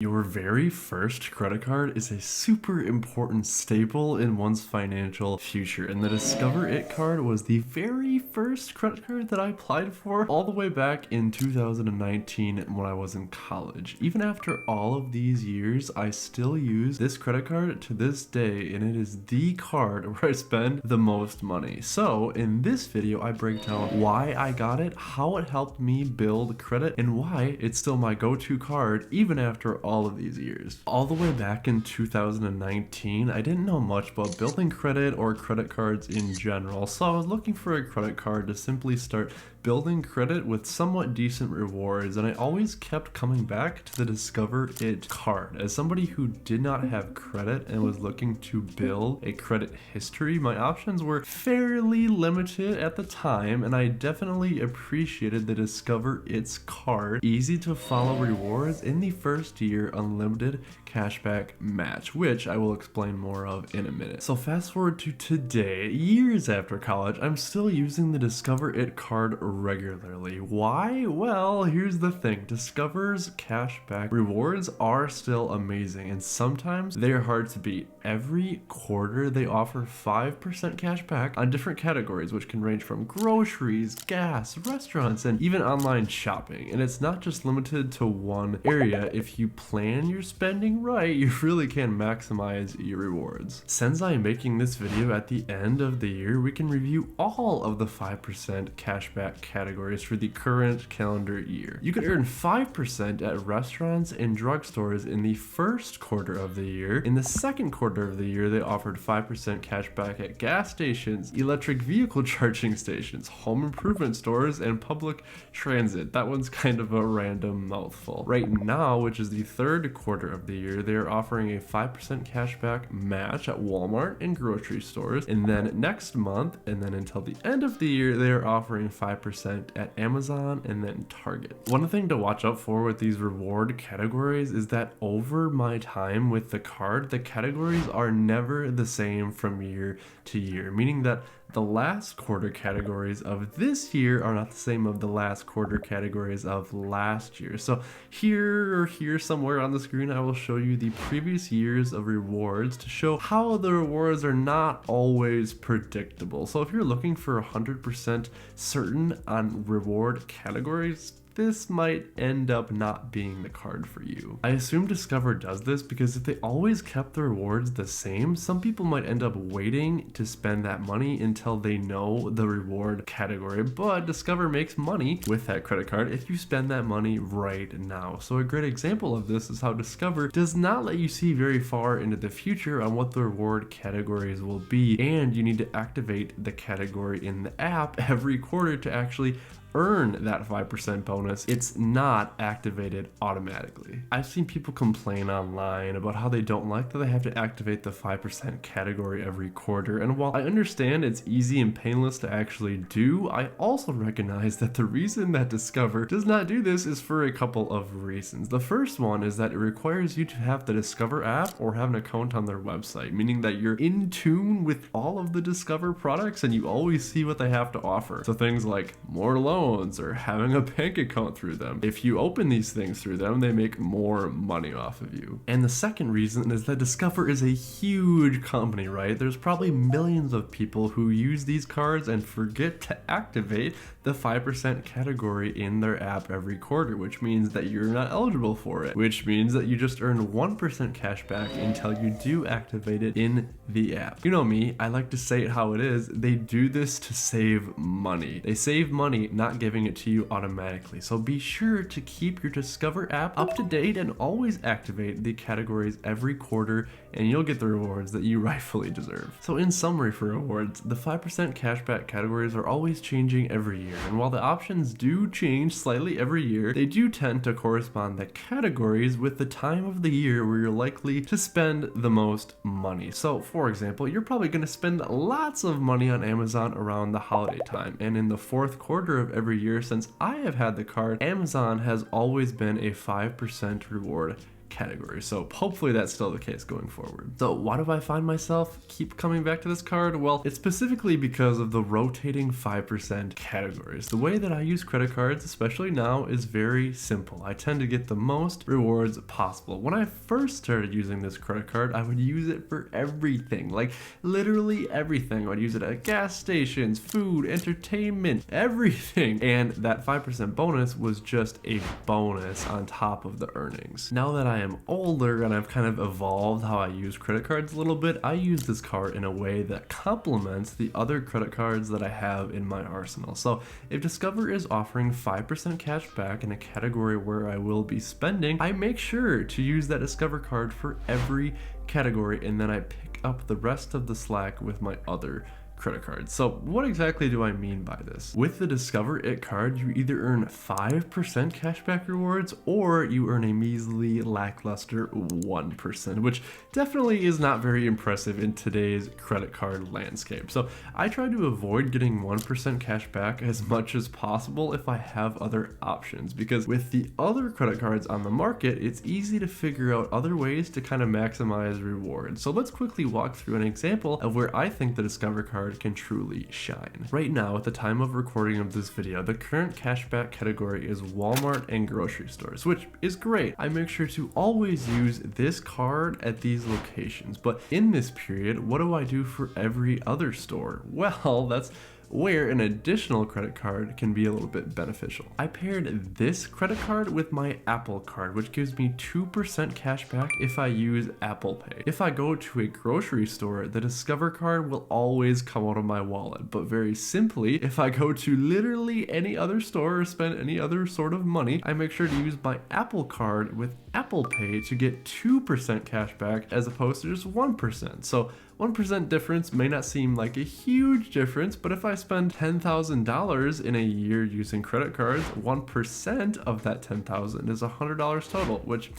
Your very first credit card is a super important staple in one's financial future, and the Discover It card was the very first credit card that I applied for all the way back in 2019 when I was in college. Even after all of these years, I still use this credit card to this day, and it is the card where I spend the most money. So in this video, I break down why I got it, how it helped me build credit, and why it's still my go-to card even after all of these years. All the way back in 2019, I didn't know much about building credit or credit cards in general, so I was looking for a credit card to simply start building credit with somewhat decent rewards, and I always kept coming back to the Discover It card. As somebody who did not have credit and was looking to build a credit history, my options were fairly limited at the time, and I definitely appreciated the Discover It's card. Easy to follow rewards in the first year, unlimited cashback match, which I will explain more of in a minute. So fast forward to today, years after college, I'm still using the Discover It card regularly. Why? Well, here's the thing. Discover's cashback rewards are still amazing, and sometimes they're hard to beat. Every quarter, they offer 5% cash back on different categories, which can range from groceries, gas, restaurants, and even online shopping. And it's not just limited to one area. If you plan your spending right, you really can maximize your rewards. Since I'm making this video at the end of the year, we can review all of the 5% cashback categories for the current calendar year. You could earn 5% at restaurants and drugstores in the first quarter of the year. In the second quarter of the year, they offered 5% cashback at gas stations, electric vehicle charging stations, home improvement stores, and public transit. That one's kind of a random mouthful. Right now, which is the third quarter of the year, they are offering a 5% cashback match at Walmart and grocery stores. And then next month, and then until the end of the year, they are offering 5% at Amazon and then Target. One thing to watch out for with these reward categories is that over my time with the card, the categories are never the same from year to year, meaning that the last quarter categories of this year are not the same of the last quarter categories of last year. So here somewhere on the screen, I will show you the previous years of rewards to show how the rewards are not always predictable. So if you're looking for 100% certain on reward categories, this might end up not being the card for you. I assume Discover does this because if they always kept the rewards the same, some people might end up waiting to spend that money until they know the reward category, but Discover makes money with that credit card if you spend that money right now. So a great example of this is how Discover does not let you see very far into the future on what the reward categories will be, and you need to activate the category in the app every quarter to actually earn that 5% bonus. It's not activated automatically. I've seen people complain online about how they don't like that they have to activate the 5% category every quarter, and while I understand it's easy and painless to actually do, I also recognize that the reason that Discover does not do this is for a couple of reasons. The first one is that it requires you to have the Discover app or have an account on their website, meaning that you're in tune with all of the Discover products and you always see what they have to offer. So things like more loans or having a bank account through them. If you open these things through them, they make more money off of you. And the second reason is that Discover is a huge company, right? There's probably millions of people who use these cards and forget to activate the 5% category in their app every quarter, which means that you're not eligible for it, which means that you just earn 1% cash back until you do activate it in the app. You know me, I like to say it how it is. They do this to save money. They save money not giving it to you automatically. So be sure to keep your Discover app up to date and always activate the categories every quarter, and you'll get the rewards that you rightfully deserve. So in summary for rewards, the 5% cashback categories are always changing every year, and while the options do change slightly every year, they do tend to correspond the categories with the time of the year where you're likely to spend the most money. So for example, you're probably going to spend lots of money on Amazon around the holiday time, and in the fourth quarter of every year since I have had the card, Amazon has always been a 5% reward category. So hopefully that's still the case going forward. So why do I find myself keep coming back to this card? Well, it's specifically because of the rotating 5% categories. The way that I use credit cards, especially now, is very simple. I tend to get the most rewards possible. When I first started using this credit card, I would use it for everything, like literally everything. I would use it at gas stations, food, entertainment, everything. And that 5% bonus was just a bonus on top of the earnings. Now that I am older and I've kind of evolved how I use credit cards a little bit, I use this card in a way that complements the other credit cards that I have in my arsenal. So if Discover is offering 5% cash back in a category where I will be spending, I make sure to use that Discover card for every category, and then I pick up the rest of the slack with my other credit cards. So what exactly do I mean by this? With the Discover It card, you either earn 5% cashback rewards or you earn a measly lackluster 1%, which definitely is not very impressive in today's credit card landscape. So I try to avoid getting 1% cashback as much as possible if I have other options, because with the other credit cards on the market, it's easy to figure out other ways to kind of maximize rewards. So let's quickly walk through an example of where I think the Discover card can truly shine. Right now, at the time of recording of this video, the current cashback category is Walmart and grocery stores, which is great. I make sure to always use this card at these locations. But in this period, what do I do for every other store? Well, that's where an additional credit card can be a little bit beneficial. I paired this credit card with my Apple card, which gives me 2% cash back if I use Apple Pay. If I go to a grocery store, the Discover card will always come out of my wallet. But very simply, if I go to literally any other store or spend any other sort of money, I make sure to use my Apple card with Apple Pay to get 2% cash back as opposed to just 1%. So 1% difference may not seem like a huge difference, but if I spend $10,000 in a year using credit cards, 1% of that $10,000 is $100 total, which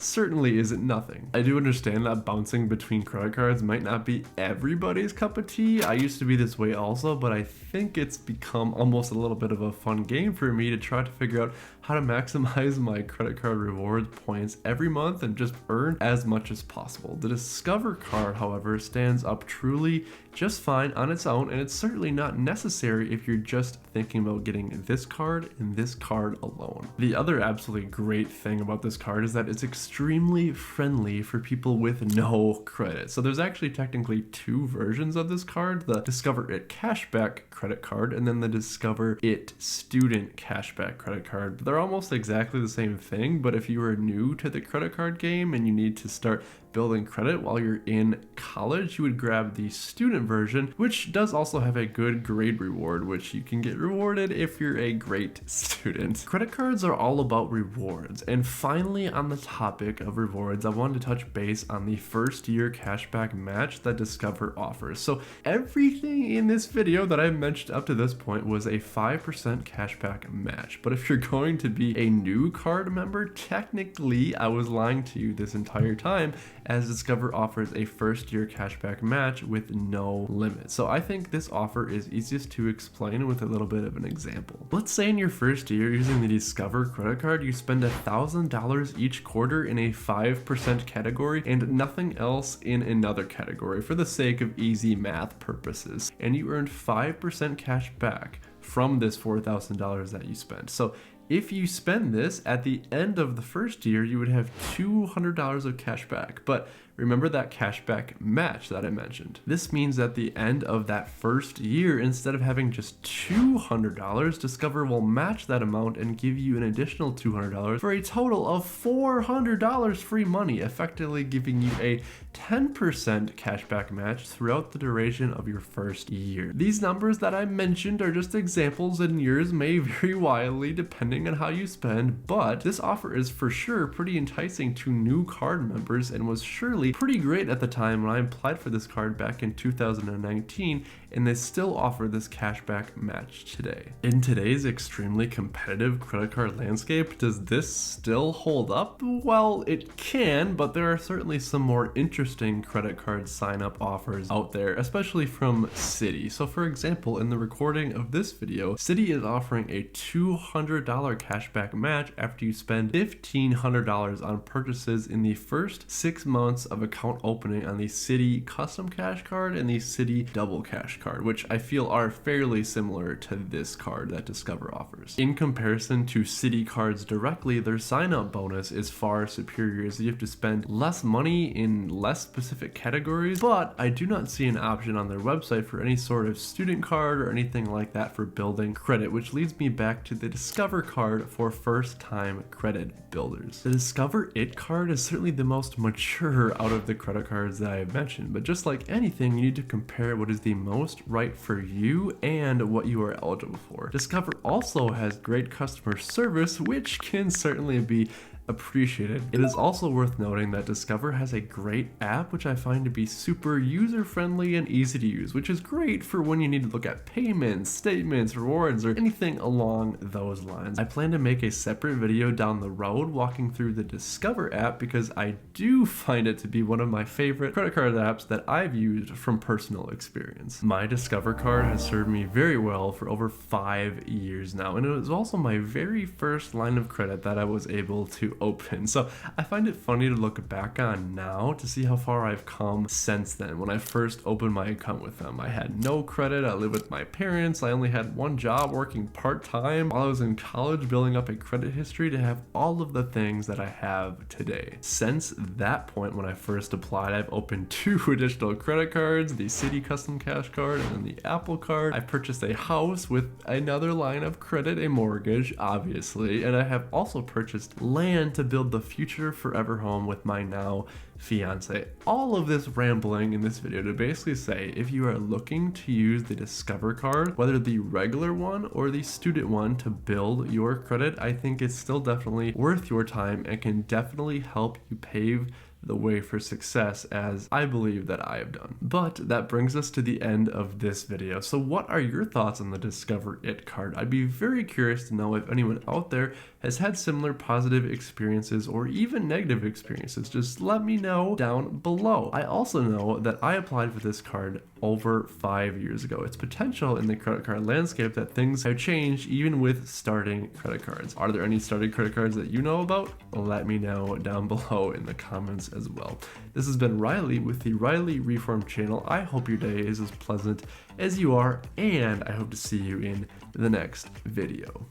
certainly isn't nothing. I do understand that bouncing between credit cards might not be everybody's cup of tea. I used to be this way also, but I think it's become almost a little bit of a fun game for me to try to figure out how to maximize my credit card rewards points every month and just earn as much as possible. The Discover card, however, stands up truly just fine on its own, and it's certainly not necessary if you're just thinking about getting this card and this card alone. The other absolutely great thing about this card is that it's extremely friendly for people with no credit. So there's actually technically two versions of this card, the Discover It Cashback credit card and then the Discover It Student Cashback credit card. They're almost exactly the same thing, but if you are new to the credit card game and you need to start building credit while you're in college, you would grab the student version, which does also have a good grade reward, which you can get rewarded if you're a great student. Credit cards are all about rewards. And finally, on the topic of rewards, I wanted to touch base on the first year cashback match that Discover offers. So everything in this video that I mentioned up to this point was a 5% cashback match. But if you're going to be a new card member, technically I was lying to you this entire time, as Discover offers a first year cashback match with no limit. So I think this offer is easiest to explain with a little bit of an example. Let's say in your first year using the Discover credit card, you spend $1,000 each quarter in a 5% category and nothing else in another category for the sake of easy math purposes. And you earned 5% cash back from this $4,000 that you spent. So if you spend this at the end of the first year, you would have $200 of cash back. But remember that cashback match that I mentioned. This means at the end of that first year, instead of having just $200, Discover will match that amount and give you an additional $200 for a total of $400 free money, effectively giving you a 10% cashback match throughout the duration of your first year. These numbers that I mentioned are just examples, and yours may vary wildly depending on how you spend, but this offer is for sure pretty enticing to new card members and was surely pretty great at the time when I applied for this card back in 2019, and they still offer this cashback match today. In today's extremely competitive credit card landscape, does this still hold up? Well, it can, but there are certainly some more interesting credit card sign-up offers out there, especially from Citi. So for example, in the recording of this video, Citi is offering a $200 cashback match after you spend $1,500 on purchases in the first 6 months of account opening on the Citi Custom Cash Card and the Citi Double Cash Card, which I feel are fairly similar to this card that Discover offers. In comparison to Citi cards directly, their sign-up bonus is far superior, as you have to spend less money in less specific categories, but I do not see an option on their website for any sort of student card or anything like that for building credit, which leads me back to the Discover card for first-time credit builders. The Discover It card is certainly the most mature out of the credit cards that I have mentioned, but just like anything, you need to compare what is the most right for you and what you are eligible for. Discover also has great customer service, which can certainly be appreciated. It is also worth noting that Discover has a great app, which I find to be super user-friendly and easy to use, which is great for when you need to look at payments, statements, rewards, or anything along those lines. I plan to make a separate video down the road walking through the Discover app because I do find it to be one of my favorite credit card apps that I've used from personal experience. My Discover card has served me very well for over 5 years now, and it was also my very first line of credit that I was able to open. So I find it funny to look back on now to see how far I've come since then. When I first opened my account with them, I had no credit, I lived with my parents, I only had one job working part-time while I was in college, building up a credit history to have all of the things that I have today. Since that point when I first applied, I've opened 2 additional credit cards, the Citi Custom Cash Card and then the Apple Card. I purchased a house with another line of credit, a mortgage, obviously, and I have also purchased land to build the future forever home with my now fiance. All of this rambling in this video to basically say, if you are looking to use the Discover card, whether the regular one or the student one, to build your credit, I think it's still definitely worth your time and can definitely help you pave the way for success, as I believe that I have done. But that brings us to the end of this video. So what are your thoughts on the Discover It card? I'd be very curious to know if anyone out there has had similar positive experiences or even negative experiences. Just let me know down below. I also know that I applied for this card over 5 years ago. It's potential in the credit card landscape that things have changed even with starting credit cards. Are there any starting credit cards that you know about? Let me know down below in the comments as well. This has been Riley with the Riley Reform channel. I hope your day is as pleasant as you are, and I hope to see you in the next video.